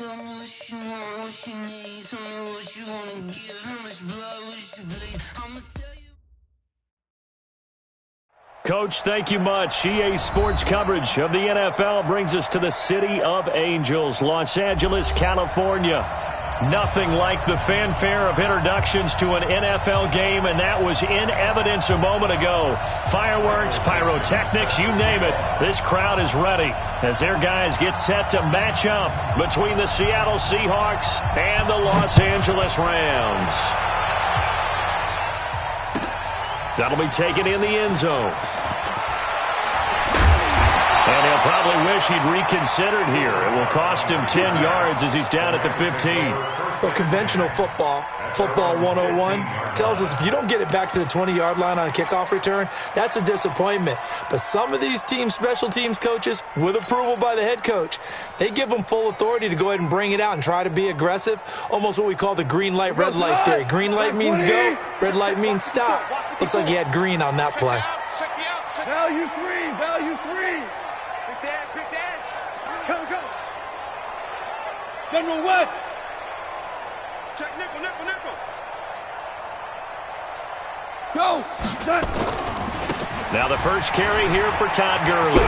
Tell me what you want, what you need. Tell me what you wanna give. How much blood would you bleed? I'ma tell you. Coach, thank you much. EA Sports coverage of the NFL brings us to the City of Angels, Los Angeles, California. Nothing like the fanfare of introductions to an NFL game, and that was in evidence a moment ago. Fireworks, pyrotechnics, you name it. This crowd is ready as their guys get set to match up between the Seattle Seahawks and the Los Angeles Rams. That'll be taken in the end zone. And he'll probably wish he'd reconsidered here. It will cost him 10 yards as he's down at the 15. Well, conventional football 101, tells us if you don't get it back to the 20-yard line on a kickoff return, that's a disappointment. But some of these special teams coaches, with approval by the head coach, they give them full authority to go ahead and bring it out and try to be aggressive, almost what we call the green light, red light theory. Green light means go, red light means stop. Looks like he had green on that play. Value three. Big edge. Go. General West. Check nickel. Go. Set. Now the first carry here for Todd Gurley.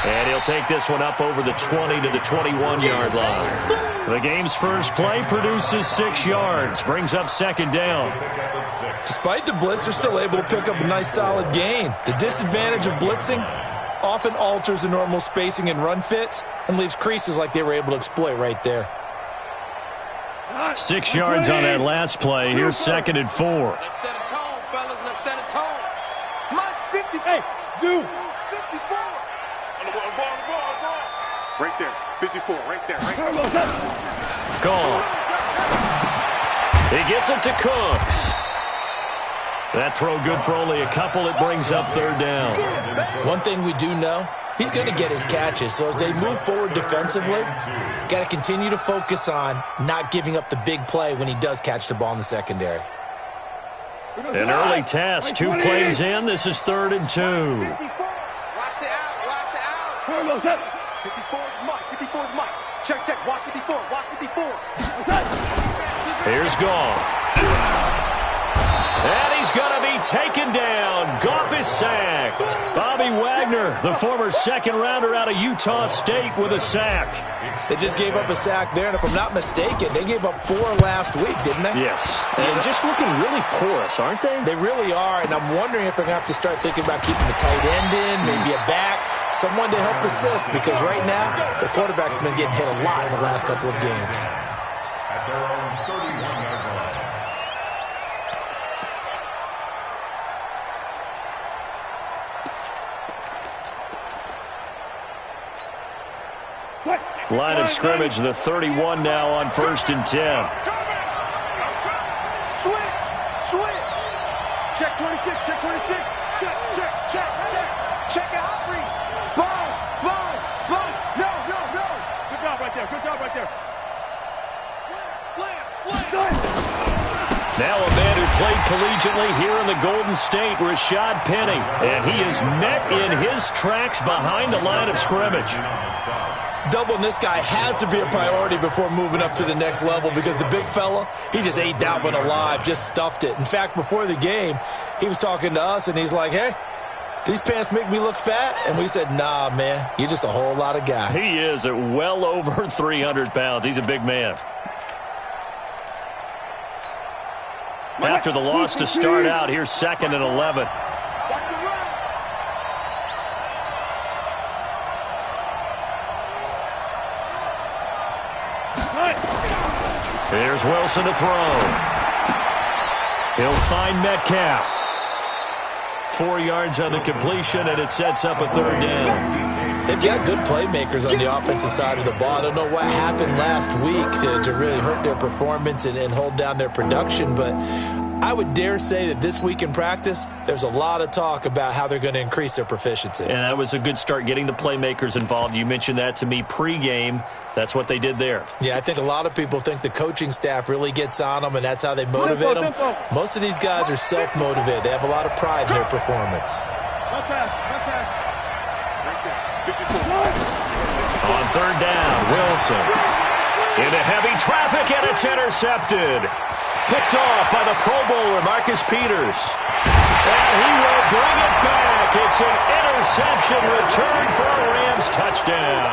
And he'll take this one up over the 20 to the 21-yard line. The game's first play produces 6 yards, brings up second down. Despite the blitz, they're still able to pick up a nice solid gain. The disadvantage of blitzing often alters the normal spacing and run fits and leaves creases like they were able to exploit right there. 6 yards on that last play. Here's second and 4. Let's set a tone, fellas. Let's set a tone. Mike, 50. Hey, Zoo. 54. On the ball. Right there. 54. Right there. Gone. He gets it to Cooks. That throw good for only a couple. It brings up third down. One thing we do know, he's going to get his catches. So as they move forward defensively, got to continue to focus on not giving up the big play when he does catch the ball in the secondary. An early test. 2 plays in. This is 3rd and 2. Watch the out. 54 is Mike. Check. Watch 54. Here's Goff. And he's going to be taken down. Goff is sacked. Bobby Wagner, the former second-rounder out of Utah State, with a sack. They just gave up a sack there, and if I'm not mistaken, they gave up 4 last week, didn't they? Yes. And just looking really porous, aren't they? They really are, and I'm wondering if they're going to have to start thinking about keeping the tight end in, maybe a back, someone to help assist, because right now, the quarterback's been getting hit a lot in the last couple of games. At their own 31-yard line. Line of scrimmage, the 31 now on 1st and 10. Switch. Check 26. Check out read. Spine. No. Good job right there. Slam. Now a man who played collegiately here in the Golden State, Rashad Penny. And he is met in his tracks behind the line of scrimmage. Doubling this guy has to be a priority before moving up to the next level, because the big fella, he just ate that one alive, just stuffed it. In fact, before the game, he was talking to us, and he's like, hey, these pants make me look fat? And we said, nah, man, you're just a whole lot of guy. He is at well over 300 pounds. He's a big man. After the loss to start out, here's 2nd and 11. Here's Wilson to throw. He'll find Metcalf. 4 yards on the completion, and it sets up a 3rd down. They've got good playmakers on the offensive side of the ball. I don't know what happened last week to really hurt their performance and hold down their production, but I would dare say that this week in practice, there's a lot of talk about how they're going to increase their proficiency. And that was a good start, getting the playmakers involved. You mentioned that to me pregame. That's what they did there. Yeah, I think a lot of people think the coaching staff really gets on them, and that's how they motivate them. Most of these guys are self-motivated. They have a lot of pride in their performance. On 3rd down, Wilson. Into heavy traffic, and it's intercepted. Picked off by the Pro Bowler, Marcus Peters. And he will bring it back. It's an interception return for a Rams touchdown.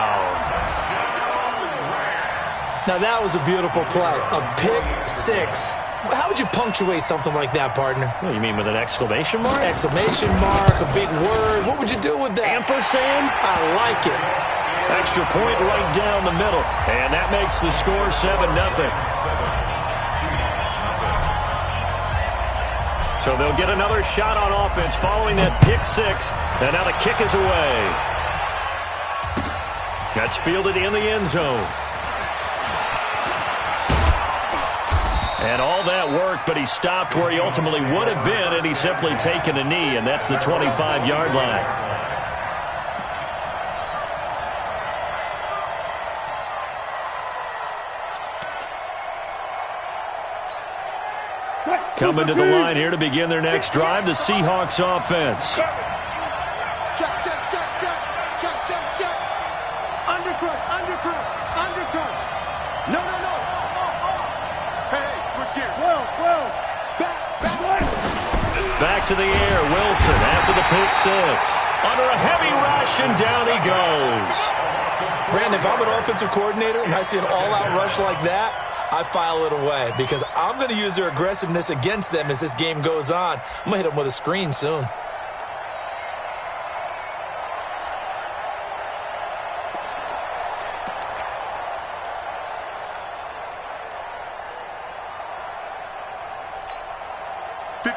Now that was a beautiful play. A pick six. How would you punctuate something like that, partner? What do you mean, with an exclamation mark? Exclamation mark, a big word. What would you do with that? Ampersand? I like it. Extra point right down the middle. And that makes the score 7-0. So they'll get another shot on offense following that pick six. And now the kick is away. That's fielded in the end zone. And all that worked, but he stopped where he ultimately would have been, and he's simply taken a knee, and that's the 25-yard line. Coming to the line here to begin their next drive, the Seahawks offense. Check, check, check, check, check, check, check. Undercut, undercut, undercut. No, no, no. Hey, switch gears. Well. Back to the air, Wilson after the pick six. Under a heavy rush, and down he goes. Brandon, if I'm an offensive coordinator and I see an all-out rush like that, I file it away because I'm going to use their aggressiveness against them as this game goes on. I'm going to hit them with a screen soon.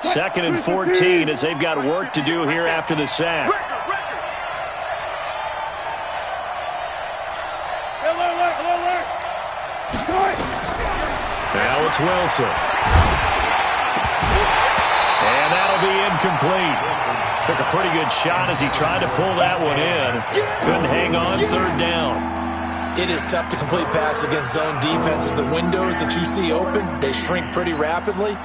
Second and 14 as they've got work to do here after the sack. Now it's Wilson. And that'll be incomplete. Took a pretty good shot as he tried to pull that one in. Couldn't hang on, third down. It is tough to complete passes against zone defenses. The windows that you see open, they shrink pretty rapidly.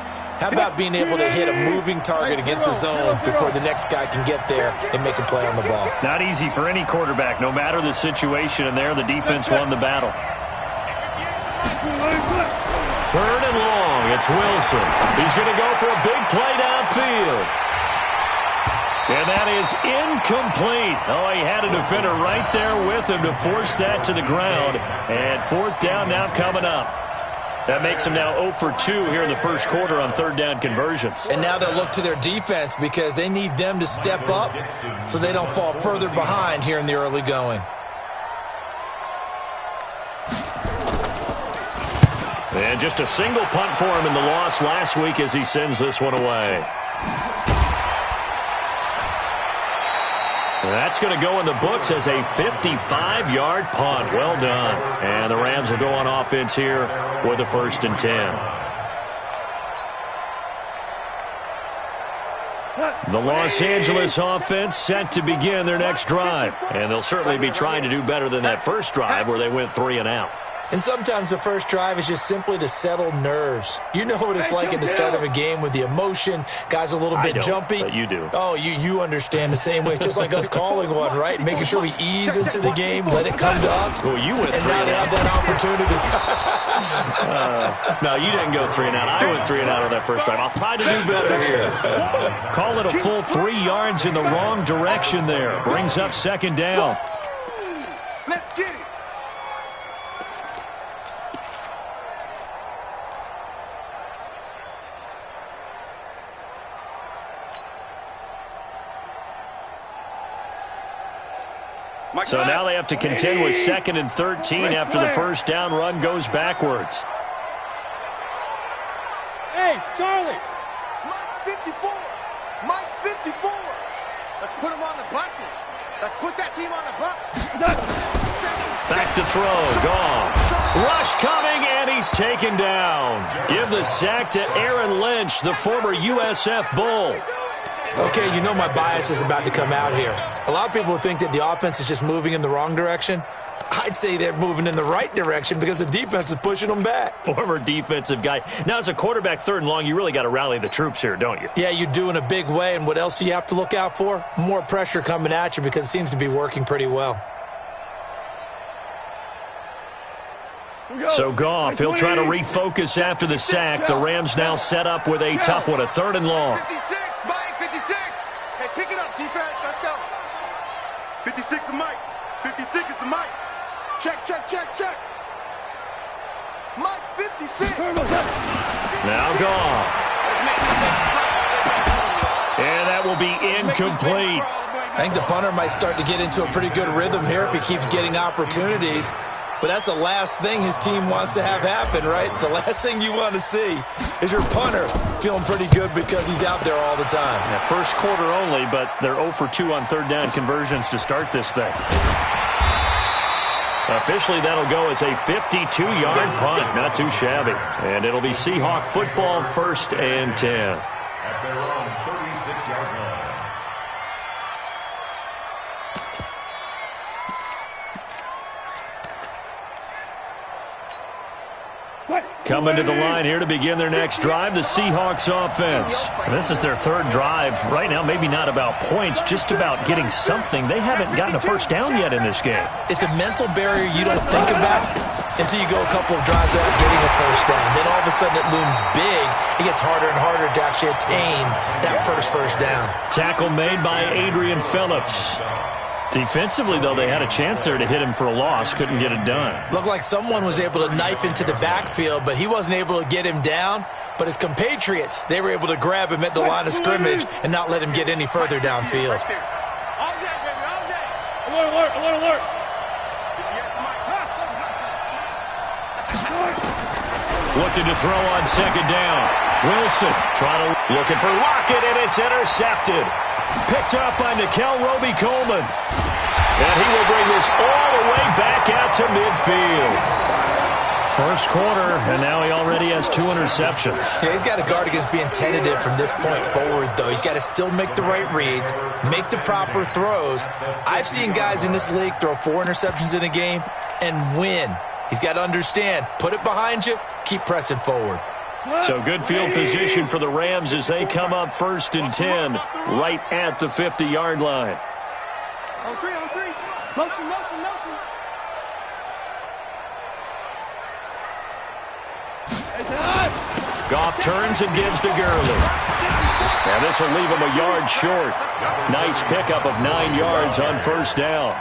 How about being able to hit a moving target against the zone before the next guy can get there and make a play on the ball? Not easy for any quarterback, no matter the situation, and there the defense won the battle. Third and long, it's Wilson. He's going to go for a big play downfield. And that is incomplete. Oh, he had a defender right there with him to force that to the ground. And fourth down now coming up. That makes them now 0 for 2 here in the first quarter on third down conversions. And now they'll look to their defense because they need them to step up so they don't fall further behind here in the early going. And just a single punt for him in the loss last week as he sends this one away. That's going to go in the books as a 55-yard punt. Well done. And the Rams will go on offense here with a 1st and 10. The Los Angeles offense set to begin their next drive. And they'll certainly be trying to do better than that first drive where they went 3 and out. And sometimes the first drive is just simply to settle nerves. You know what it's like at the start of a game with the emotion. Guys a little bit jumpy. But you do. Oh, you understand the same way. It's just like us calling one, right? Making sure we ease into the game, let it come to us. Well, you went 3 and now and they out. have that opportunity. No, you didn't go 3 and out. I went 3 and out on that first drive. I'll try to do better here. Call it a full 3 yards in the wrong direction there. Brings up 2nd down. Let's get it. So now they have to contend with 2nd and 13 after the first down run goes backwards. Hey, Charlie. Mike's 54. Mike's 54. Let's put him on the buses. Let's put that team on the bus. Back to throw. Gone. Rush coming, and he's taken down. Give the sack to Aaron Lynch, the former USF Bull. Okay, you know my bias is about to come out here. A lot of people think that the offense is just moving in the wrong direction. I'd say they're moving in the right direction because the defense is pushing them back. Former defensive guy. Now, as a quarterback 3rd and long, you really got to rally the troops here, don't you? Yeah, you do in a big way. And what else do you have to look out for? More pressure coming at you because it seems to be working pretty well. So Goff, he'll try to refocus after the sack. The Rams now set up with a tough one, a 3rd and long. 56, Mike, 56. Hey, pick it up, defense. Let's go. 56 is Mike. 56 is the Mike. Check, check, check, check. Mike, 56. Now Goff. And that will be incomplete. I think the punter might start to get into a pretty good rhythm here if he keeps getting opportunities. But that's the last thing his team wants to have happen, right? The last thing you want to see is your punter feeling pretty good because he's out there all the time. Yeah, first quarter only, but they're 0 for 2 on 3rd down conversions to start this thing. Officially, that'll go as a 52-yard punt. Not too shabby. And it'll be Seahawk football, 1st and 10. At their own 36-yard line. Coming to the line here to begin their next drive, the Seahawks offense. This is their 3rd drive. Right now, maybe not about points, just about getting something. They haven't gotten a first down yet in this game. It's a mental barrier you don't think about until you go a couple of drives without getting a first down. Then all of a sudden it looms big. It gets harder and harder to actually attain that first down. Tackle made by Adrian Phillips. Defensively, though, they had a chance there to hit him for a loss. Couldn't get it done. Looked like someone was able to knife into the backfield, but he wasn't able to get him down. But his compatriots, they were able to grab him at the line of scrimmage and not let him get any further downfield. All day, baby, all day. Alert, alert, alert, alert. Looking to throw on 2nd down. Wilson looking for Lockett, and it's intercepted. Picked up by Nickel Roby-Coleman. And he will bring this all the way back out to midfield. First quarter, and now he already has 2 interceptions. Yeah, he's got to guard against being tentative from this point forward, though. He's got to still make the right reads, make the proper throws. I've seen guys in this league throw 4 interceptions in a game and win. He's got to understand, put it behind you, keep pressing forward. So good field position for the Rams as they come up 1st and 10 right at the 50-yard line. On 3, on 3. Motion, motion, motion. Goff turns and gives to Gurley. Now this will leave him a yard short. Nice pickup of 9 yards on 1st down.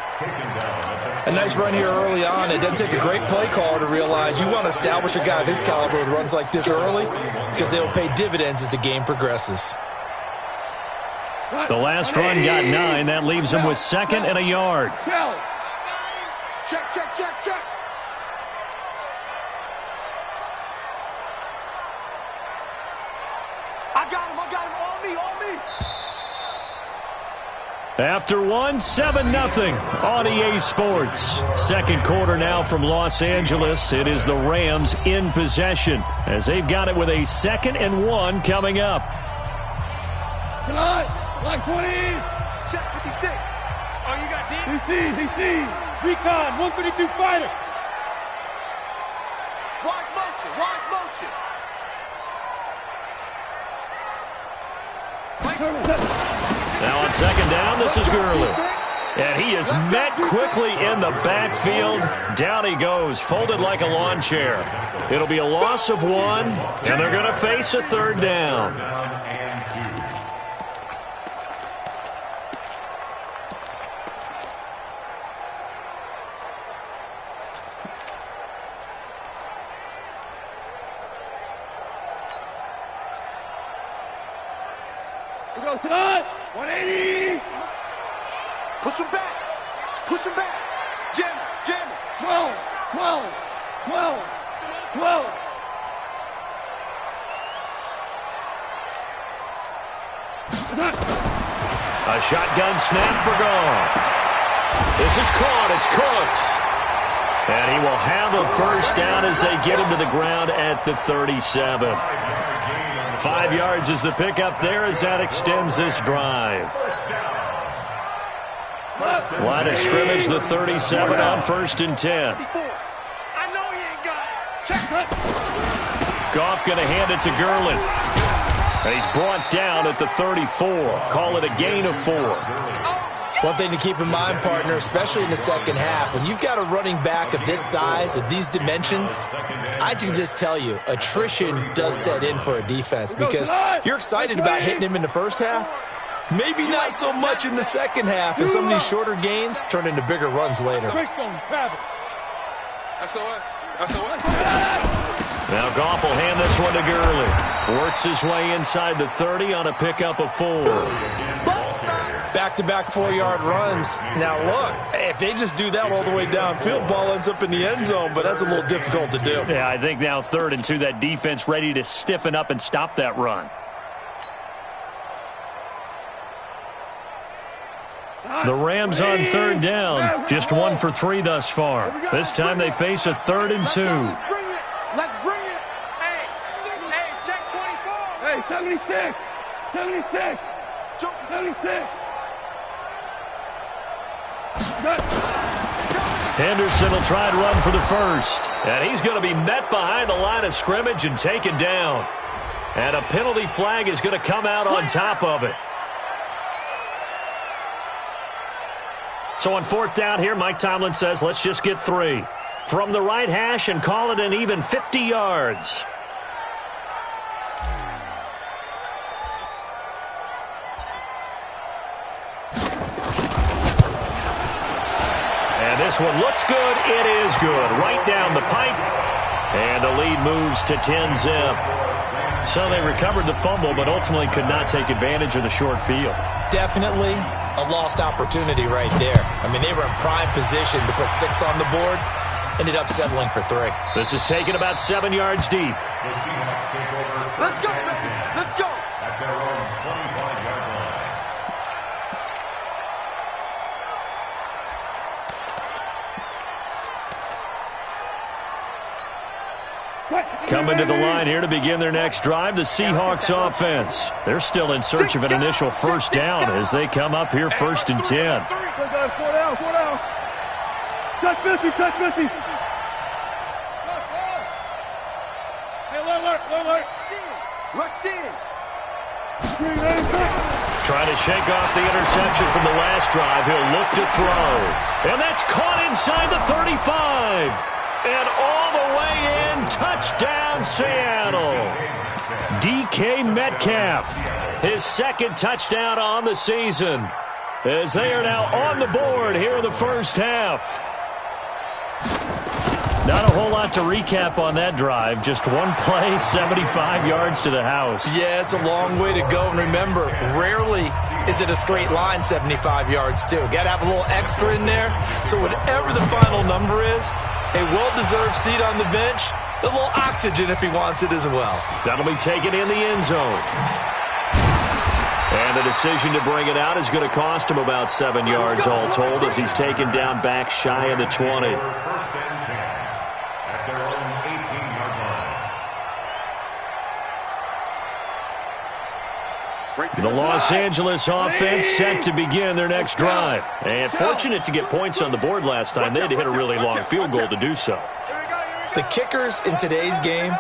A nice run here early on. It doesn't take a great play caller to realize you want to establish a guy of his caliber with runs like this early because they will pay dividends as the game progresses. The last run got 9. That leaves him with 2nd and a yard. Check, check, check, check. I got him, on me, on me. After 1, 7-0 on EA Sports. Second quarter now from Los Angeles. It is the Rams in possession as they've got it with a 2nd and 1 coming up. Come on, like 20. Check 56. Oh, you got DC. Recon, 132 fighter. Wide motion, wide motion. Now on 2nd down, this is Gurley. And he is met quickly in the backfield. Down he goes, folded like a lawn chair. It'll be a loss of 1, and they're going to face a 3rd down. Here goes tonight. 180. Push him back. Push him back. Jam it. 12. A shotgun snap for Goff. This is caught. It's Cooks. And he will have a 1st down as they get him to the ground at the 37. 5 yards is the pickup there as that extends this drive. Line of scrimmage, the 37 on 1st and 10. I know he ain't got it. Check. Goff going to hand it to Gurley. And he's brought down at the 34. Call it a gain of 4. Oh, yeah! One thing to keep in mind, partner, especially in the second half, when you've got a running back of this size, of these dimensions, I can just tell you, attrition does set in for a defense because you're excited about hitting him in the first half. Maybe not so much in the second half, and some of these shorter gains turn into bigger runs later. Now Goff will hand this one to Gurley. Works his way inside the 30 on a pickup of 4. Back-to-back 4-yard runs. Now, look, if they just do that all the way downfield, ball ends up in the end zone, but that's a little difficult to do. Yeah, I think now 3rd and 2, that defense ready to stiffen up and stop that run. The Rams on 3rd down, just 1 for 3 thus far. This time they face a 3rd and 2. Let's bring it. Hey, check 24. Hey, 76. 76. 76. Henderson will try and run for the first. And he's going to be met behind the line of scrimmage and taken down. And a penalty flag is going to come out on top of it. So on 4th down here, Mike Tomlin says, let's just get 3. From the right hash and call it an even 50 yards. And this one looks good. It is good. Right down the pipe. And the lead moves to 10-zip. So they recovered the fumble, but ultimately could not take advantage of the short field. Definitely a lost opportunity right there. I mean, they were in prime position to put 6 on the board. Ended up settling for 3. This is taken about 7 yards deep. The Seahawks take over. Let's go, baby. Let's go. At their own 25-yard line. Coming to the line here to begin their next drive, the Seahawks offense. They're still in search of an initial first down as they come up here 1st and 10. 4 down. Touch Missy. Hey, alert. Rush in. Trying to shake off the interception from the last drive. He'll look to throw. And that's caught inside the 35. And all the way in, touchdown Seattle. DK Metcalf, his 2nd touchdown on the season, as they are now on the board here in the first half. Not a whole lot to recap on that drive. Just one play, 75 yards to the house. Yeah, it's a long way to go. And remember, rarely is it a straight line 75 yards, too. Got to have a little extra in there. So whatever the final number is, a well-deserved seat on the bench, a little oxygen if he wants it as well. That'll be taken in the end zone. And the decision to bring it out is going to cost him about 7 yards all told as he's taken down back shy of the 20. 1st and 10 at their own 18-yard line. The Los Angeles offense set to begin their next drive. And fortunate to get points on the board last time. They had to hit a really long field goal to do so. The kickers in today's game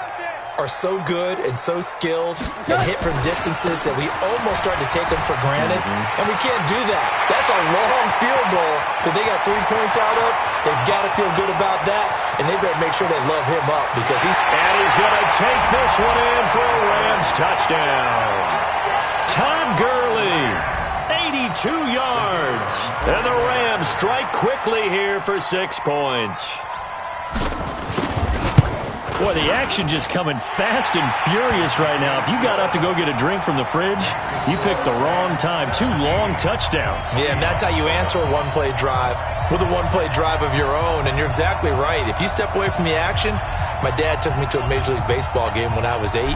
are so good and so skilled and hit from distances that we almost start to take them for granted. And we can't do that. That's a long field goal that they got 3 points out of. They've got to feel good about that, and they better make sure they love him up because he's going to take this one in for a Rams touchdown. Todd Gurley, 82 yards. And the Rams strike quickly here for 6 points. Boy, the action just coming fast and furious right now. If you got up to go get a drink from the fridge, you picked the wrong time. 2 long touchdowns. Yeah, and that's how you answer a one-play drive with a one-play drive of your own. And you're exactly right. If you step away from the action, my dad took me to a Major League Baseball game when I was 8.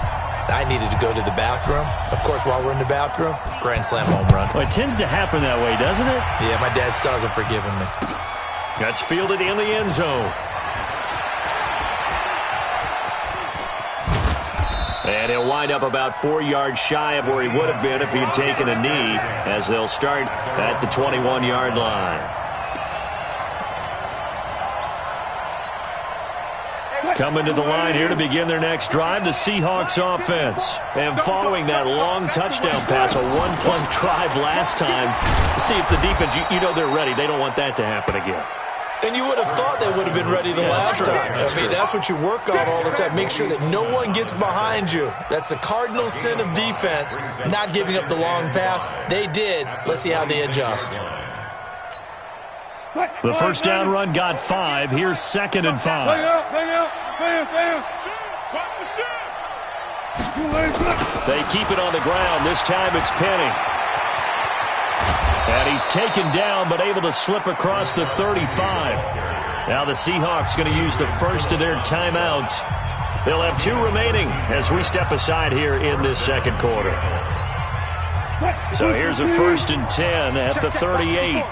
I needed to go to the bathroom. Of course, while we're in the bathroom, grand slam home run. Well, it tends to happen that way, doesn't it? Yeah, my dad still hasn't forgiven me. That's fielded in the end zone. And he'll wind up about 4 yards shy of where he would have been if he had taken a knee, as they'll start at the 21-yard line. Coming to the line here to begin their next drive, the Seahawks offense. And following that long touchdown pass, a one-play drive last time, see if the defense, you know they're ready. They don't want that to happen again. And you would have thought they would have been ready the last time. That's what you work on all the time. Make sure that no one gets behind you. That's the cardinal sin of defense, not giving up the long pass. They did. Let's see how they adjust. The first down run got 5. Here's 2nd and 5. They keep it on the ground. This time it's Penny. And he's taken down but able to slip across the 35. Now the Seahawks going to use the first of their timeouts. They'll have 2 remaining as we step aside here in this second quarter. So here's a 1st and 10 at the 38.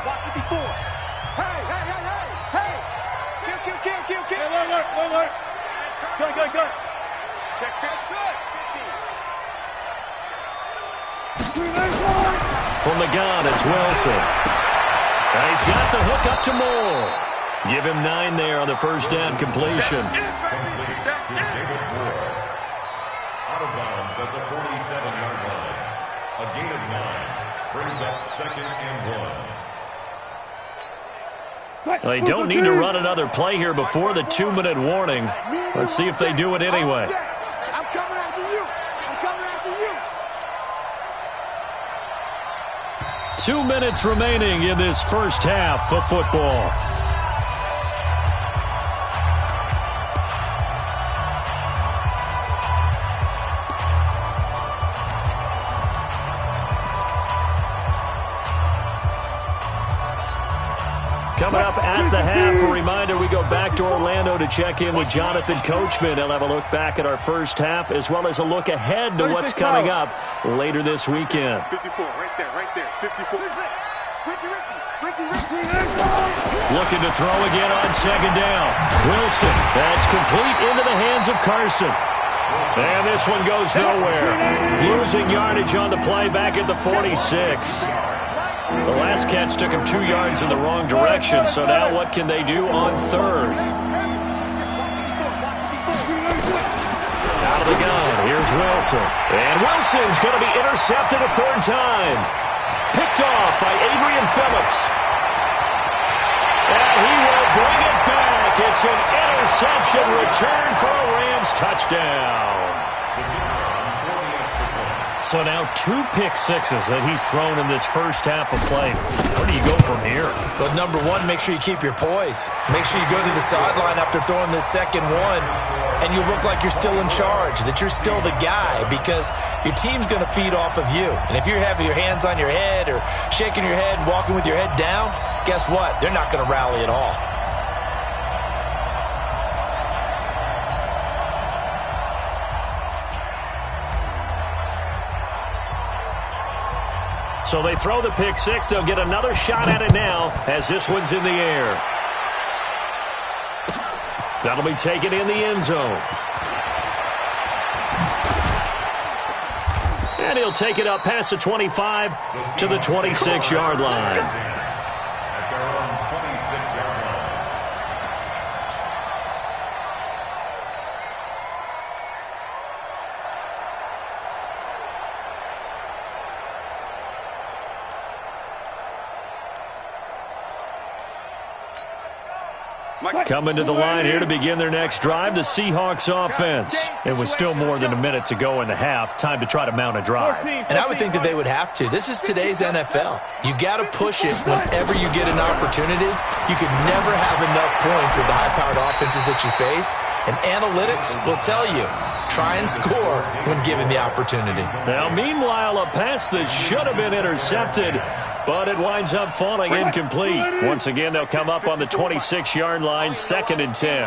Good. Check 50. From the gun, it's Wilson. And he's got the hook up to Moore. Give him 9 there on the first down completion. Out of bounds at the 47-yard line. A gain of 9 brings up 2nd and 1. They don't need to run another play here before the 2-minute warning. Let's see if they do it anyway. I'm coming after you. 2 minutes remaining in this first half of football. Coming up at the half, a reminder, we go back to Orlando to check in with Jonathan Coachman. He'll have a look back at our first half as well as a look ahead to what's coming up later this weekend. 54, right there. 54. Looking to throw again on 2nd down. Wilson, that's complete into the hands of Carson. And this one goes nowhere. Losing yardage on the play back at the 46. The last catch took him 2 yards in the wrong direction, so now what can they do on 3rd? Out of the gun, here's Wilson. And Wilson's going to be intercepted a 3rd time. Picked off by Adrian Phillips. And he will bring it back. It's an interception return for a Rams touchdown. So now 2 pick sixes that he's thrown in this first half of play. Where do you go from here? But number 1, make sure you keep your poise. Make sure you go to the sideline after throwing this second one, and you look like you're still in charge, that you're still the guy, because your team's going to feed off of you. And if you're having your hands on your head or shaking your head and walking with your head down, guess what? They're not going to rally at all. So they throw the pick six. They'll get another shot at it now as this one's in the air. That'll be taken in the end zone. And he'll take it up past the 25 to the 26-yard line. At their own 26-yard line. Coming to the line here to begin their next drive, the Seahawks offense. And with still more than a minute to go in the half, time to try to mount a drive. And I would think that they would have to. This is today's NFL. You got to push it whenever you get an opportunity. You could never have enough points with the high-powered offenses that you face. And analytics will tell you, try and score when given the opportunity. Now, meanwhile, a pass that should have been intercepted, but it winds up falling incomplete. Once again, they'll come up on the 26-yard line, 2nd and 10.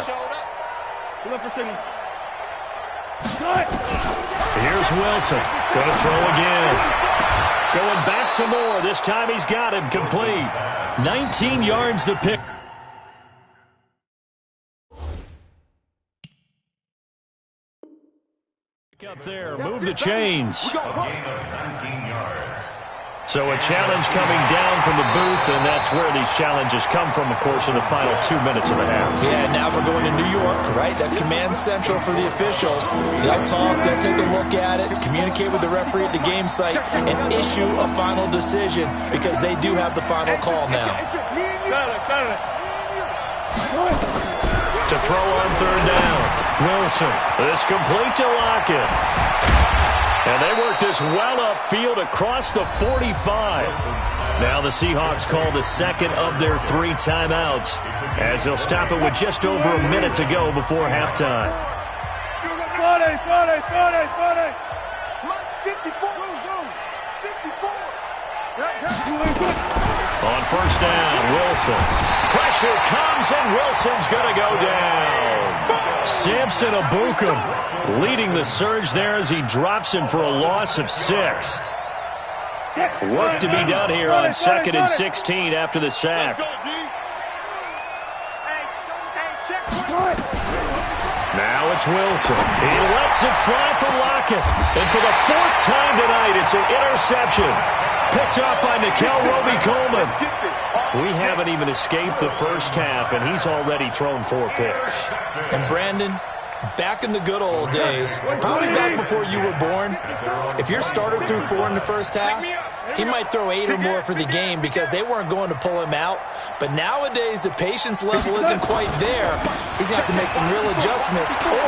Here's Wilson. Going to throw again. Going back to Moore. This time he's got him complete. 19 yards the pick. Up there, move the chains. A gain of 19 yards. So a challenge coming down from the booth, and that's where these challenges come from, of course, in the final 2 minutes of the half. Yeah, now we're going to New York, right? That's command central for the officials. They'll talk, they'll take a look at it, communicate with the referee at the game site, and issue a final decision because they do have the final call now. To throw on third down, Wilson is complete to Lockett. And they work this well upfield across the 45. Now the Seahawks call the second of their 3 timeouts as they'll stop it with just over a minute to go before halftime. 54. On first down, Wilson. Pressure comes, and Wilson's going to go down. Samson Abukum leading the surge there as he drops him for a loss of 6. Work to be done here on 2nd and 16 after the sack. Now it's Wilson. He lets it fly for Lockett. And for the 4th time tonight, it's an interception. Picked off by Nickel Roby-Coleman. We haven't even escaped the first half, and he's already thrown 4 picks. And Brandon, back in the good old days, probably back before you were born, if your starter threw 4 in the first half, he might throw 8 or more for the game because they weren't going to pull him out. But nowadays, the patience level isn't quite there. He's going to have to make some real adjustments, or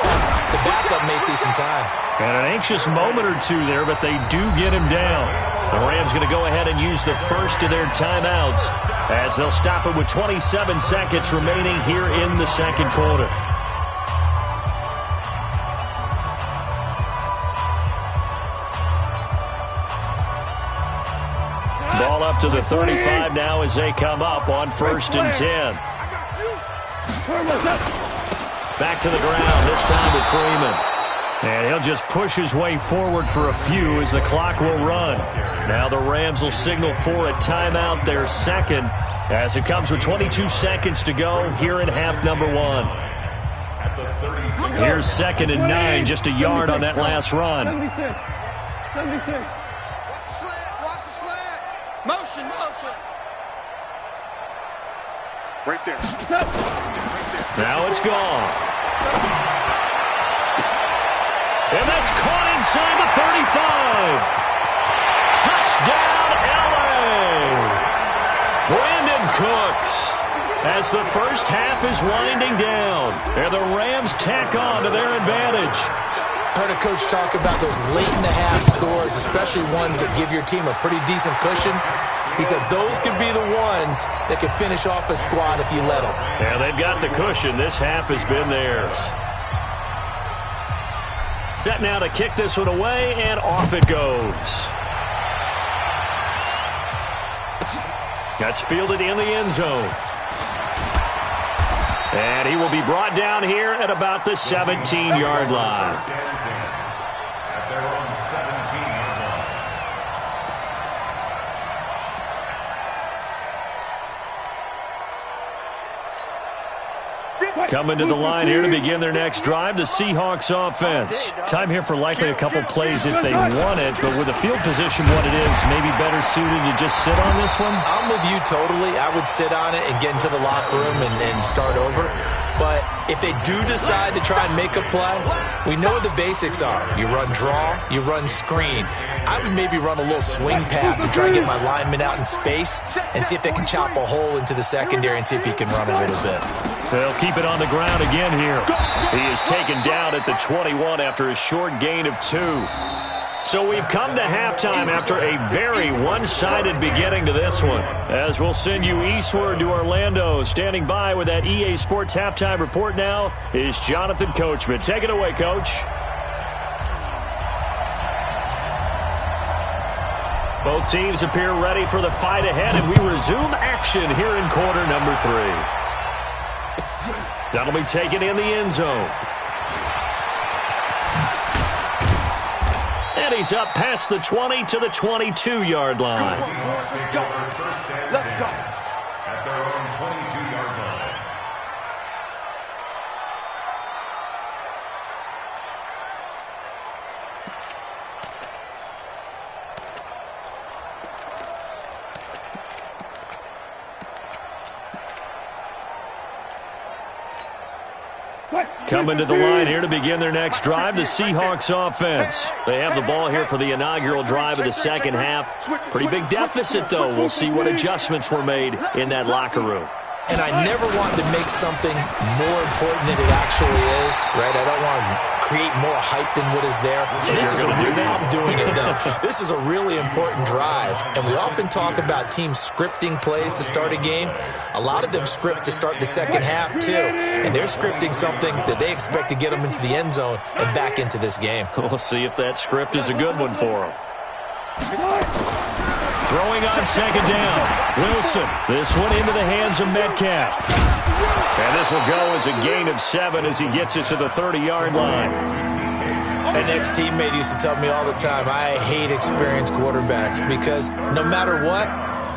the backup may see some time. And an anxious moment or two there, but they do get him down. The Rams going to go ahead and use the first of their timeouts as they'll stop it with 27 seconds remaining here in the second quarter. Ball up to the 35 now as they come up on 1st and 10. Back to the ground, this time with Freeman. And he'll just push his way forward for a few as the clock will run. Now the Rams will signal for a timeout, their second, as it comes with 22 seconds to go here in half number 1. Here's 2nd and 9, just a yard on that last run. Watch the slant. Motion. Right there. Now it's gone. And that's caught inside the 35. Touchdown, L.A. Brandon Cooks as the first half is winding down. And the Rams tack on to their advantage. Heard a coach talk about those late-in-the-half scores, especially ones that give your team a pretty decent cushion. He said those could be the ones that could finish off a squad if you let them. Yeah, they've got the cushion. This half has been theirs. Set now to kick this one away, and off it goes. That's fielded in the end zone. And he will be brought down here at about the 17-yard line. At their own 17-yard line. Coming to the line here to begin their next drive, the Seahawks offense. Time here for likely a couple plays if they want it, but with the field position what it is, maybe better suited to just sit on this one? I'm with you totally. I would sit on it and get into the locker room and start over. But if they do decide to try and make a play, we know what the basics are. You run draw, you run screen. I would maybe run a little swing pass and try and get my lineman out in space and see if they can chop a hole into the secondary and see if he can run a little bit. They'll keep it on the ground again here. He is taken down at the 21 after a short gain of 2. So we've come to halftime after a very one-sided beginning to this one. As we'll send you eastward to Orlando. Standing by with that EA Sports halftime report now is Jonathan Coachman. Take it away, Coach. Both teams appear ready for the fight ahead, and we resume action here in quarter number 3. That'll be taken in the end zone. And he's up past the 20 to the 22-yard line. Let's go. At their own 22-yard line. Coming to the line here to begin their next drive, the Seahawks offense. They have the ball here for the inaugural drive of the second half. Pretty big deficit, though. We'll see what adjustments were made in that locker room. And I never wanted to make something more important than it actually is, right? I don't want to create more hype than what is there. I'm doing it, though. This is a really important drive, and we often talk about teams scripting plays to start a game. A lot of them script to start the second half, too, and they're scripting something that they expect to get them into the end zone and back into this game. We'll see if that script is a good one for them. Throwing on second down. Wilson. This one into the hands of Metcalf. And this will go as a gain of 7 as he gets it to the 30-yard line. An ex-teammate used to tell me all the time, I hate experienced quarterbacks because no matter what,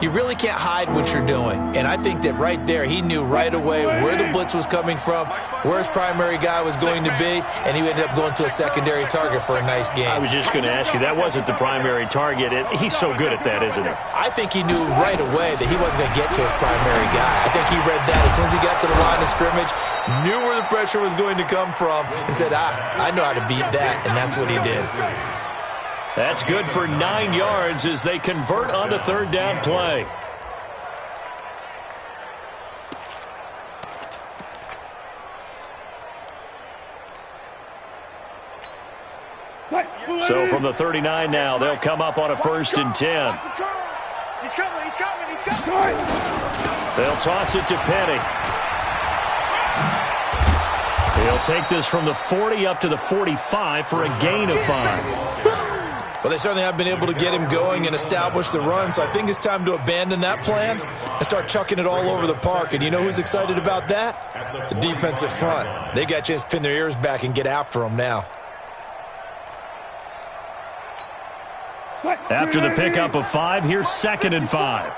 you really can't hide what you're doing. And I think that right there, he knew right away where the blitz was coming from, where his primary guy was going to be, and he ended up going to a secondary target for a nice game. I was just going to ask you, that wasn't the primary target. He's so good at that, isn't he? I think he knew right away that he wasn't going to get to his primary guy. I think he read that as soon as he got to the line of scrimmage, knew where the pressure was going to come from, and said, I know how to beat that, and that's what he did. That's good for 9 yards as they convert on the third down play. So from the 39 now, they'll come up on a 1st and 10. He's coming. They'll toss it to Petty. He'll take this from the 40 up to the 45 for a gain of 5. Well, they certainly have been able to get him going and establish the run, so I think it's time to abandon that plan and start chucking it all over the park. And you know who's excited about that? The defensive front. They got a chance to pin their ears back and get after him now. After the pickup of 5, here's 2nd and 5.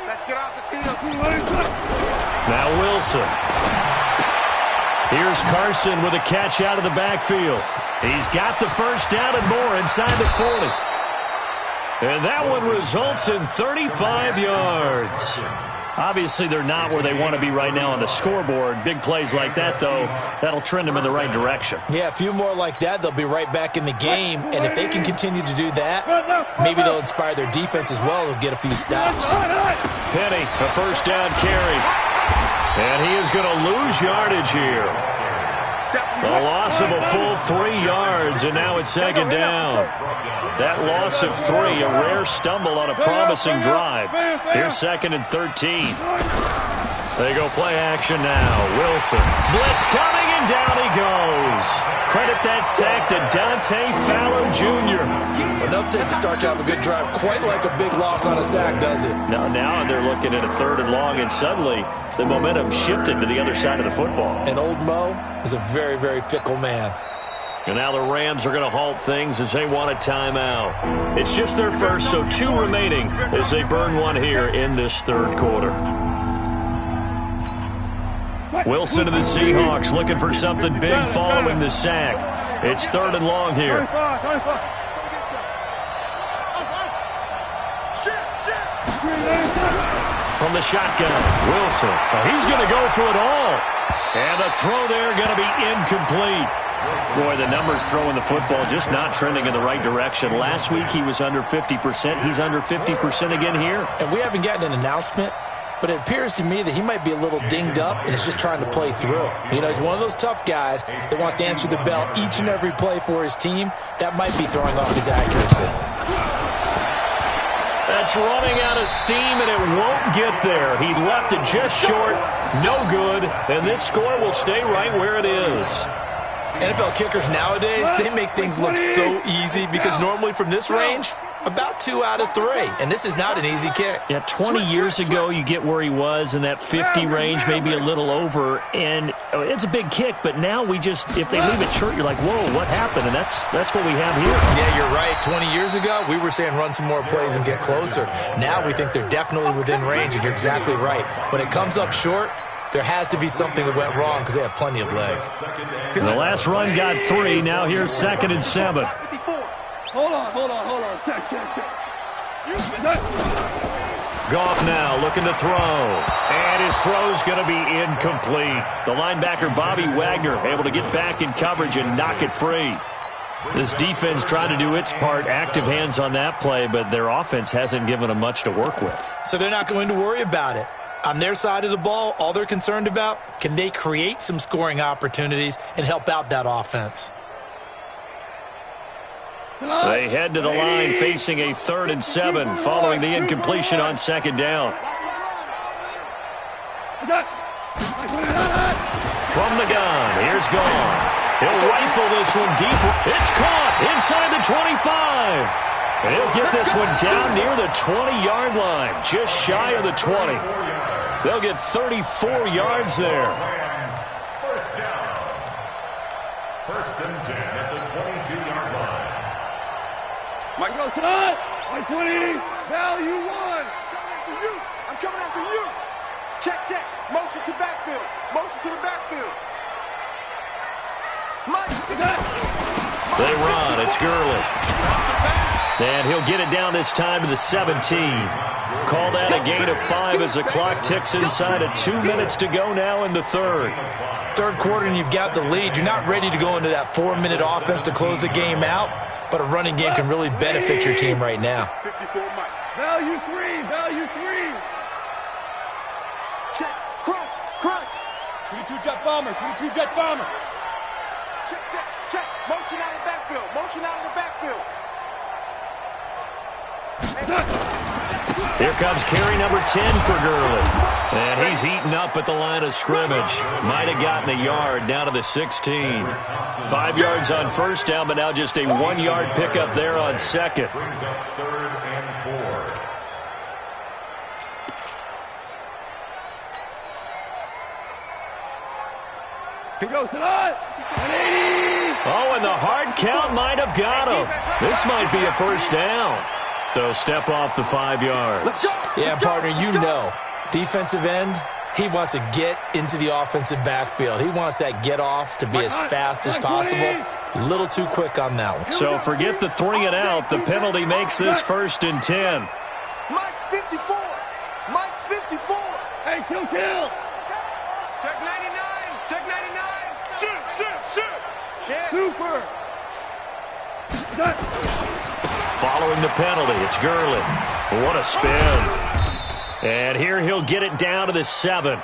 Let's get off the field. Now Wilson. Here's Carson with a catch out of the backfield. He's got the first down and more inside the 40. And that one results in 35 yards. Obviously, they're not where they want to be right now on the scoreboard. Big plays like that, though, that'll trend them in the right direction. Yeah, a few more like that, they'll be right back in the game. And if they can continue to do that, maybe they'll inspire their defense as well. They'll get a few stops. Penny, a first down carry. And he is going to lose yardage here. A loss of a full 3 yards, and now it's 2nd down. That loss of 3, a rare stumble on a promising drive. Here's 2nd and 13. They go play action now. Wilson. Blitz coming, and down he goes. Credit that sack to Dante Fowler Jr. Enough takes to start to have a good drive. Quite like a big loss on a sack, does it? Now they're looking at a 3rd and long, and suddenly the momentum shifted to the other side of the football. And old Mo is a very, very fickle man. And now the Rams are going to halt things as they want a timeout. It's just their first, so 2 remaining as they burn one here in this 3rd quarter. Wilson and the Seahawks looking for something big following the sack. It's 3rd and long here. From the shotgun, Wilson. He's going to go for it all. And the throw there going to be incomplete. Boy, the numbers throwing the football just not trending in the right direction. Last week he was under 50%. He's under 50% again here. And we haven't gotten an announcement, but it appears to me that he might be a little dinged up and is just trying to play through. You know, he's one of those tough guys that wants to answer the bell each and every play for his team. That might be throwing off his accuracy. That's running out of steam, and it won't get there. He left it just short, no good, and this score will stay right where it is. NFL kickers nowadays, they make things look so easy because normally from this range, about 2 out of 3. And this is not an easy kick. Yeah, 20 years ago, you get where he was in that 50 range, maybe a little over. And it's a big kick, but now we just, if they leave it short, you're like, whoa, what happened? And that's what we have here. Yeah, you're right. 20 years ago, we were saying run some more plays and get closer. Now we think they're definitely within range, and you're exactly right. When it comes up short, there has to be something that went wrong because they have plenty of legs. And the last run got 3. Now here's 2nd and 7. Hold on. Check. Goff now looking to throw. And his throw's going to be incomplete. The linebacker, Bobby Wagner, able to get back in coverage and knock it free. This defense tried to do its part, active hands on that play, but their offense hasn't given them much to work with. So they're not going to worry about it. On their side of the ball, all they're concerned about, can they create some scoring opportunities and help out that offense? They head to the line facing a 3rd and 7 following the incompletion on 2nd down. From the gun, here's Goff. He'll rifle this one deep. It's caught inside the 25. And he'll get this one down near the 20-yard line, just shy of the 20. They'll get 34 yards there. First down. 1st and 10 at the 22-yard line. Mike, go tonight. Mike 20. Value 1. I'm coming after you. Check. Motion to backfield. Motion to the backfield. They run. It's Gurley. And he'll get it down this time to the 17. Call that a gain of 5 as the clock ticks inside of 2 minutes to go now in the 3rd. 3rd quarter and you've got the lead. You're not ready to go into that 4-minute offense to close the game out, but a running game can really benefit your team right now. 54 Mike. Value 3. Value 3. Check. Crunch. 22 jet bomber. 22 jet bomber. Check. Motion out of the backfield. Motion out of the backfield. Here comes carry number 10 for Gurley. And he's eaten up at the line of scrimmage. Might have gotten a yard down to the 16. 5 yards on 1st down, but now just a 1-yard pickup there on 2nd. Brings up 3rd and 4. He goes tonight. 180. Oh, and the hard count might have got him. This might be a 1st down. So step off the 5 yards. Yeah, partner, you know. Defensive end, he wants to get into the offensive backfield. He wants that get off to be as fast as possible. A little too quick on that one. So forget the 3 and out. The penalty makes this 1st and 10. Mike's 54. Mike's 54. Hey, kill. Check 99. Check 99. Shoot. Super. Following the penalty, it's Gurley. What a spin. And here he'll get it down to the 7.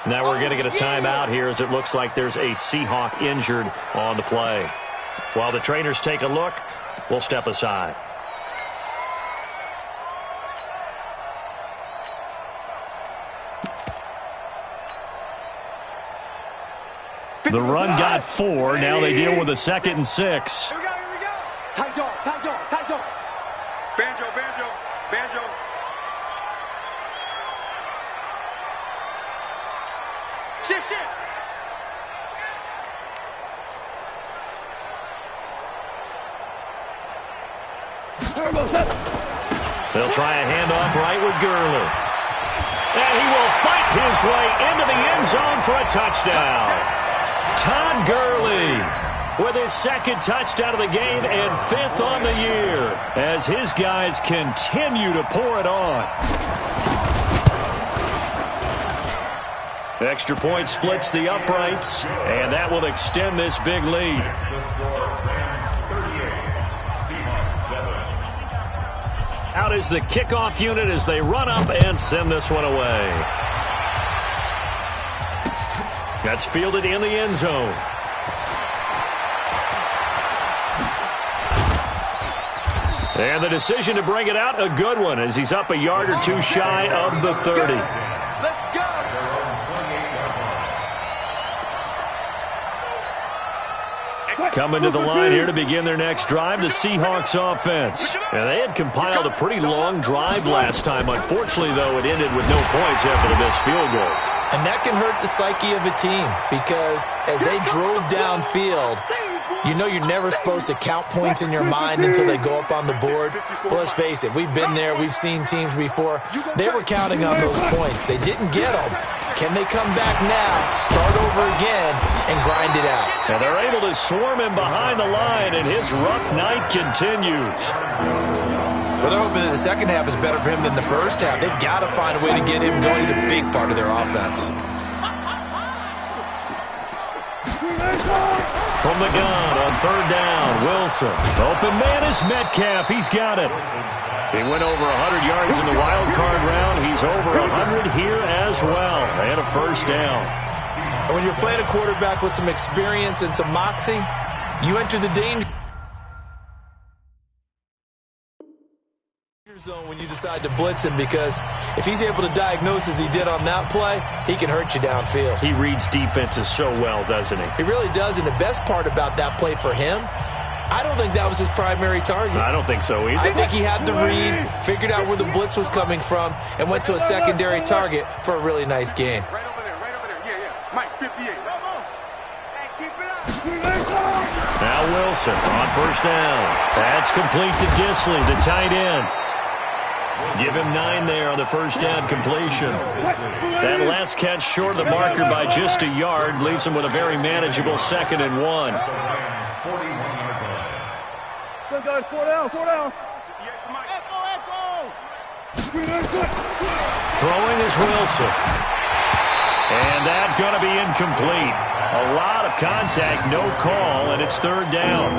Now we're going to get a timeout here as it looks like there's a Seahawk injured on the play. While the trainers take a look, we'll step aside. The run got 4. Now they deal with a 2nd and 6. Here we go. Tight dog. Banjo. Shift. They'll try a handoff right with Gurley. And he will fight his way into the end zone for a touchdown. Todd Gurley with his 2nd touchdown of the game and 5th on the year as his guys continue to pour it on. Extra point splits the uprights, and that will extend this big lead. The score, Rams 38, Seahawks 7. Out is the kickoff unit as they run up and send this one away. That's fielded in the end zone. And the decision to bring it out, a good one, as he's up a yard or 2 shy of the 30. Let's go. Coming to the line here to begin their next drive, the Seahawks offense. And they had compiled a pretty long drive last time. Unfortunately, though, it ended with no points after the missed field goal. And that can hurt the psyche of a team because as they drove downfield, you know you're never supposed to count points in your mind until they go up on the board. But let's face it, we've been there. We've seen teams before. They were counting on those points. They didn't get them. Can they come back now, start over again, and grind it out? And they're able to swarm him behind the line, and his rough night continues. Well, they're hoping that the second half is better for him than the first half. They've got to find a way to get him going. He's a big part of their offense. From the gun on third down, Wilson. Open man is Metcalf. He's got it. He went over 100 yards in the wild card round. He's over 100 here as well. And a first down. And when you're playing a quarterback with some experience and some moxie, you enter the danger zone when you decide to blitz him, because if he's able to diagnose as he did on that play, he can hurt you downfield. He reads defenses so well, doesn't he? He really does, and the best part about that play for him, I don't think that was his primary target. I don't think so either. I think he had the read, figured out where the blitz was coming from, and went to a secondary target for a really nice gain. Right over there, yeah. Mike, 58. Hey, keep it up. Now Wilson on first down. That's complete to Disley, the tight end. Give him 9 there on the first down completion. That last catch short of the marker by just a yard leaves him with a very manageable 2nd and 1. Good, guys, 4 down. Throwing is Wilson. And that's going to be incomplete. A lot of contact, no call, and it's third down.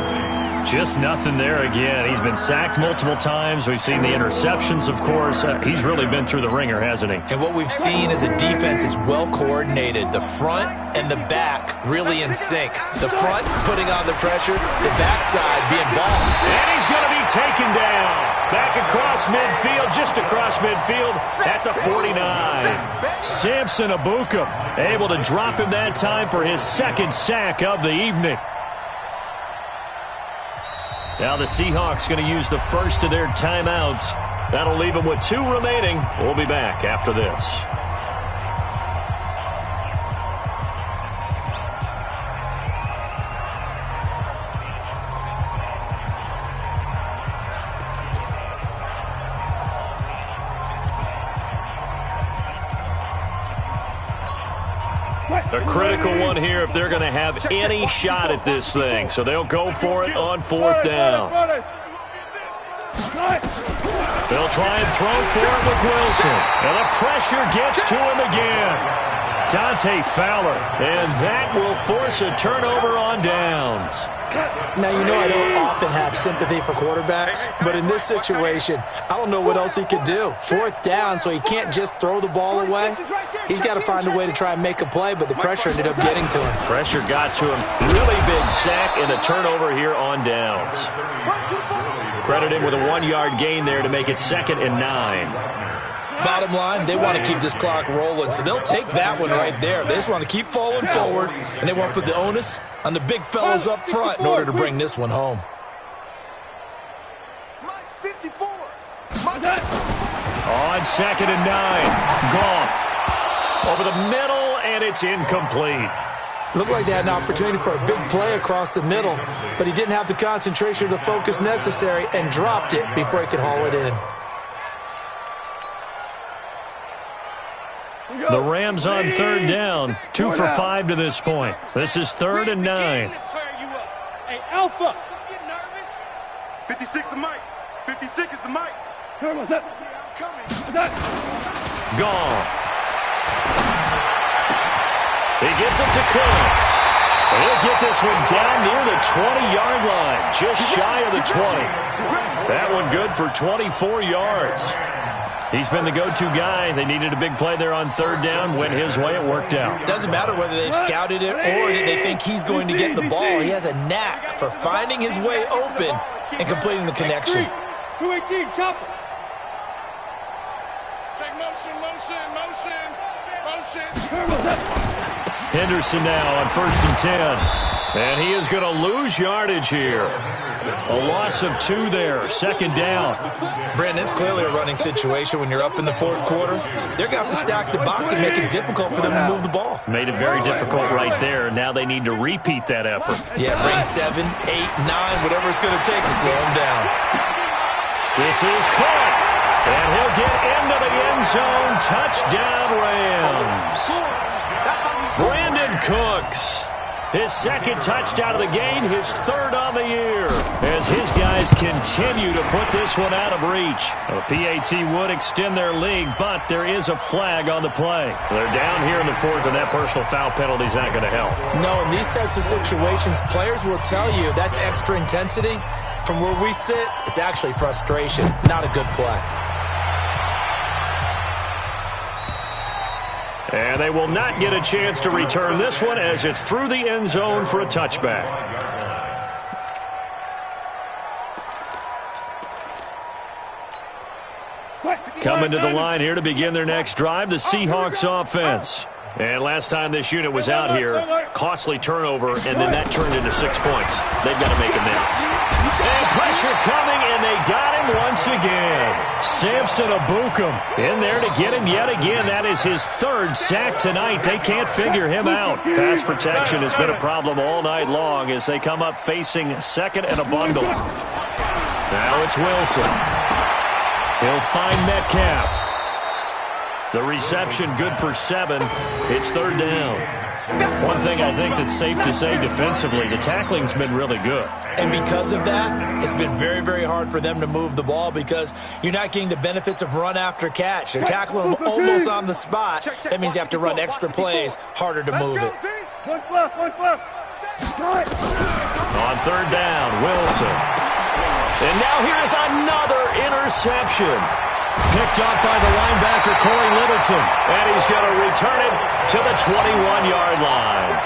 Just nothing there again. He's been sacked multiple times. We've seen the interceptions, of course. He's really been through the ringer, hasn't he? And what we've seen is a defense is well coordinated. The front and the back really in sync. The front putting on the pressure, the backside being ball. And he's going to be taken down. Back across midfield, just across midfield at the 49. Samson Abuka able to drop him that time for his 2nd sack of the evening. Now the Seahawks going to use the first of their timeouts. That'll leave them with 2 remaining. We'll be back after this. A critical one here if they're going to have any shot at this thing. So they'll go for it on 4th down. They'll try and throw for it with Wilson. And the pressure gets to him again. Dante Fowler. And that will force a turnover on downs. Now, you know I don't often have sympathy for quarterbacks, but in this situation, I don't know what else he could do. 4th down, so he can't just throw the ball away. He's got to find a way to try and make a play, but the pressure ended up getting to him. Pressure got to him. Really big sack and a turnover here on downs. Credit him with a 1-yard gain there to make it 2nd and 9. Bottom line, they want to keep this clock rolling, so they'll take that one right there. They just want to keep falling forward, and they want to put the onus on the big fellas up front in order to bring this one home. Mike, 54. On 2nd and 9. Goff over the middle, and it's incomplete. Looked like they had an opportunity for a big play across the middle, but he didn't have the concentration or the focus necessary and dropped it before he could haul it in. The Rams on 3rd down, 2 for 5 to this point. This is 3rd and 9. Hey, Alpha. 56 is Mike. 56 is the Mike. Goff. He gets it to Cooks. He'll get this one down near the 20-yard line, just shy of the 20. That one good for 24 yards. He's been the go-to guy. They needed a big play there on 3rd down. Went his way. It worked out. Doesn't matter whether they've scouted it or that they think he's going to get the ball. He has a knack for finding his way open and completing the connection. 218, chopper. Check motion. Henderson now on 1st and 10. And he is going to lose yardage here. A loss of 2 there. 2nd down. Brandon, it's clearly a running situation when you're up in the 4th quarter. They're going to have to stack the box and make it difficult for them to move the ball. Made it very difficult right there. Now they need to repeat that effort. Yeah, bring 7, 8, 9, whatever it's going to take to slow them down. This is caught. And he'll get into the end zone. Touchdown, Rams. Brandon Cooks. His second touchdown of the game, his third on the year, as his guys continue to put this one out of reach. The PAT would extend their lead, but there is a flag on the play. They're down here in the fourth, and that personal foul penalty is not going to help. No, in these types of situations, players will tell you that's extra intensity. From where we sit, it's actually frustration, not a good play. And they will not get a chance to return this one as it's through the end zone for a touchback. Coming to the line here to begin their next drive, the Seahawks offense. And last time this unit was out here, costly turnover, and then that turned into 6 points. They've got to make amends. And pressure coming, and they got him once again. Samson Abukum in there to get him yet again. That is his third sack tonight. They can't figure him out. Pass protection has been a problem all night long as they come up facing second and a bundle. Now it's Wilson. He'll find Metcalf. The reception good for 7. It's third down. One thing I think that's safe to say defensively, the tackling's been really good. And because of that, it's been very, very hard for them to move the ball because you're not getting the benefits of run after catch. They're tackling them almost on the spot. That means you have to run extra plays, harder to move it. On third down, Wilson. And now here's another interception. Picked up by the linebacker, Corey Littleton. And he's going to return it to the 21-yard line.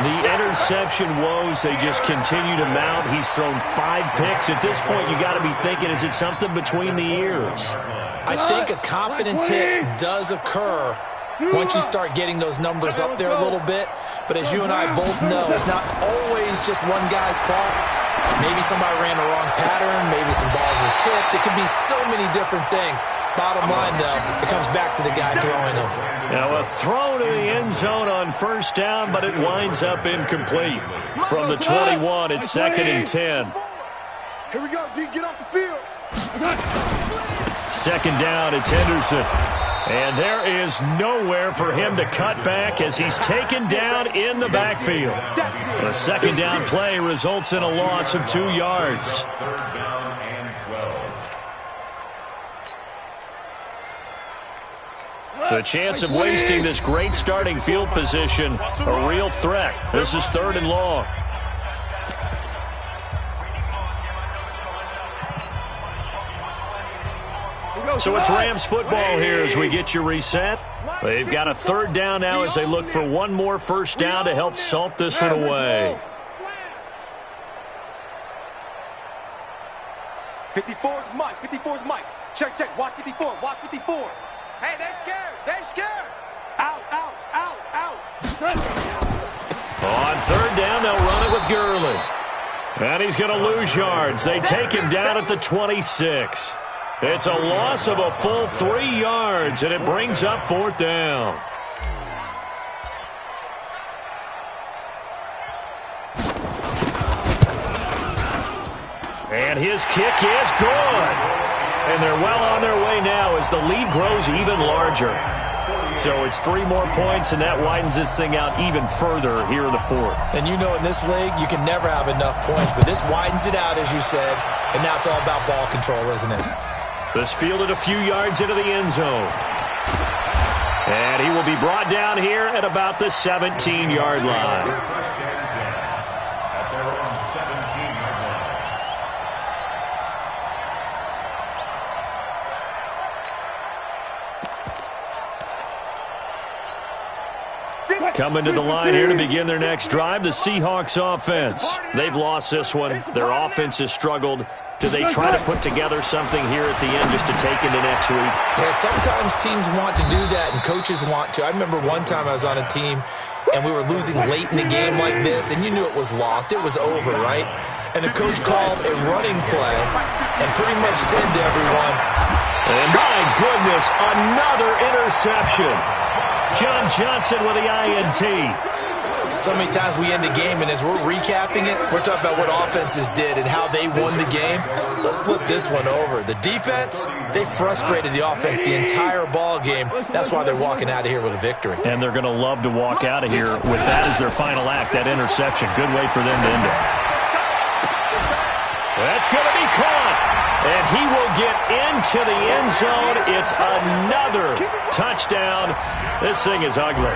The interception woes, they just continue to mount. He's thrown 5 picks. At this point, you got to be thinking, is it something between the ears? I think a confidence hit does occur once you start getting those numbers up there a little bit. But as you and I both know, it's not always just one guy's fault. Maybe somebody ran the wrong pattern. Maybe some balls were tipped. It could be so many different things. Bottom line, though, it comes back to the guy throwing them. Now a throw to the end zone on first down, but it winds up incomplete. From the 21, it's second and 10. Here we go, D. Get off the field. Second down, it's Henderson. And there is nowhere for him to cut back as he's taken down in the backfield. The second down play results in a loss of 2 yards. Third down and 12. The chance of wasting this great starting field position, a real threat. This is third and long. So it's Rams football here as we get you reset. They've got a third down now as they look for one more first down to help salt this one away. 54's Mike. 54's Mike. Check, check. Watch 54. Watch 54. Hey, they're scared. They're scared. Out, out, out, out. On third down, they'll run it with Gurley. And he's going to lose yards. They take him down at the 26. It's a loss of a full 3 yards, and it brings up fourth down. And his kick is good. And they're well on their way now as the lead grows even larger. So it's 3 more points, and that widens this thing out even further here in the fourth. And you know in this league, you can never have enough points, but this widens it out, as you said, and now it's all about ball control, isn't it? This fielded a few yards into the end zone. And he will be brought down here at about the 17-yard line. At their own 17-yard line. Coming to the line here to begin their next drive, the Seahawks offense. They've lost this one. Their offense has struggled. Do they try to put together something here at the end just to take into next week? Yeah, sometimes teams want to do that and coaches want to. I remember one time I was on a team and we were losing late in the game like this, and you knew it was lost. It was over, right? And the coach called a running play and pretty much said to everyone, and my goodness, another interception. John Johnson with the INT. So many times we end a game, and as we're recapping it, we're talking about what offenses did and how they won the game. Let's flip this one over. The defense, they frustrated the offense the entire ball game. That's why they're walking out of here with a victory. And they're going to love to walk out of here with that as their final act, that interception. Good way for them to end it. That's going to be caught. And he will get into the end zone. It's another touchdown. This thing is ugly.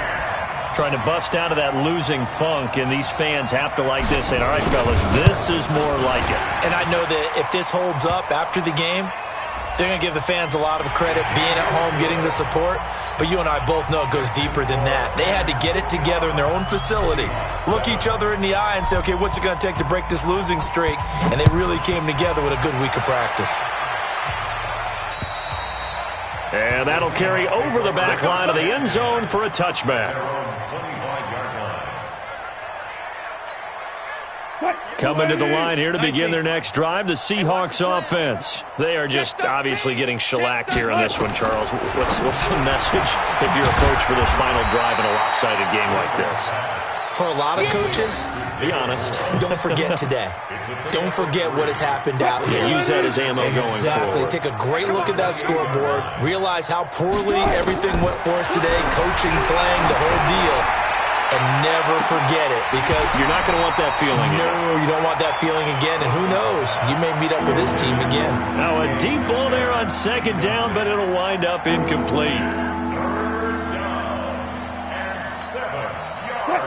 Trying to bust out of that losing funk, and these fans have to like this. And all right, fellas, this is more like it. And I know that if this holds up after the game, they're going to give the fans a lot of credit being at home, getting the support. But you and I both know it goes deeper than that. They had to get it together in their own facility, look each other in the eye and say, okay, what's it going to take to break this losing streak? And they really came together with a good week of practice. And that'll carry over the back line of the end zone for a touchback. Coming to the line here to begin their next drive, the Seahawks offense. They are just obviously getting shellacked here on this one, Charles. What's the message if you're a coach for this final drive in a lopsided game like this? For a lot of coaches, be honest. Don't forget today. Don't forget what has happened out here. Use that as ammo going forward. Exactly. Take a great look at that scoreboard. Realize how poorly everything went for us today. Coaching, playing, the whole deal. And never forget it, because you're not going to want that feeling again. No, you don't want that feeling again. And who knows? You may meet up with this team again. Now a deep ball there on second down, but it'll wind up incomplete.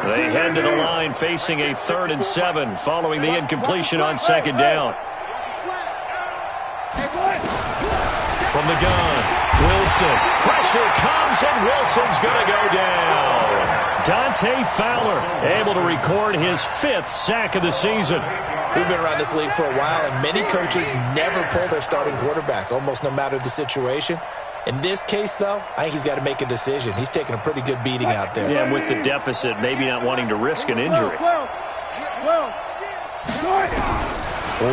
They head to the line facing a 3rd and 7 following the incompletion on second down. From the gun, Wilson. Pressure comes, and Wilson's going to go down. Dante Fowler able to record his 5th sack of the season. We've been around this league for a while, and many coaches never pull their starting quarterback, almost no matter the situation. In this case, though, I think he's got to make a decision. He's taking a pretty good beating out there. Yeah, with the deficit, maybe not wanting to risk an injury.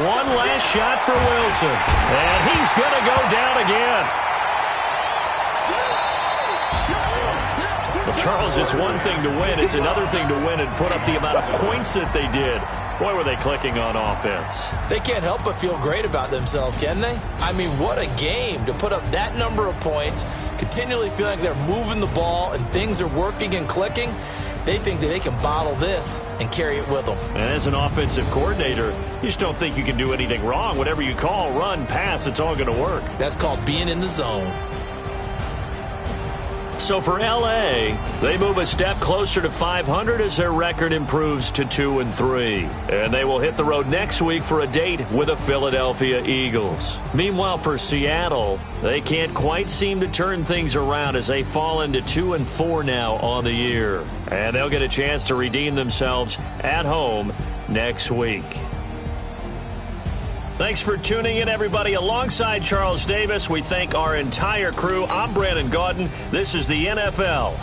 One last shot for Wilson, and he's going to go down again. Well, Charles, it's one thing to win. It's another thing to win and put up the amount of points that they did. Boy, were they clicking on offense. They can't help but feel great about themselves, can they? I mean, what a game to put up that number of points, continually feeling like they're moving the ball and things are working and clicking. They think that they can bottle this and carry it with them. And as an offensive coordinator, you just don't think you can do anything wrong. Whatever you call, run, pass, it's all going to work. That's called being in the zone. So for L.A., they move a step closer to 500 as their record improves to 2-3. And they will hit the road next week for a date with the Philadelphia Eagles. Meanwhile, for Seattle, they can't quite seem to turn things around as they fall into 2-4 now on the year. And they'll get a chance to redeem themselves at home next week. Thanks for tuning in, everybody. Alongside Charles Davis, we thank our entire crew. I'm Brandon Gaudin. This is the NFL.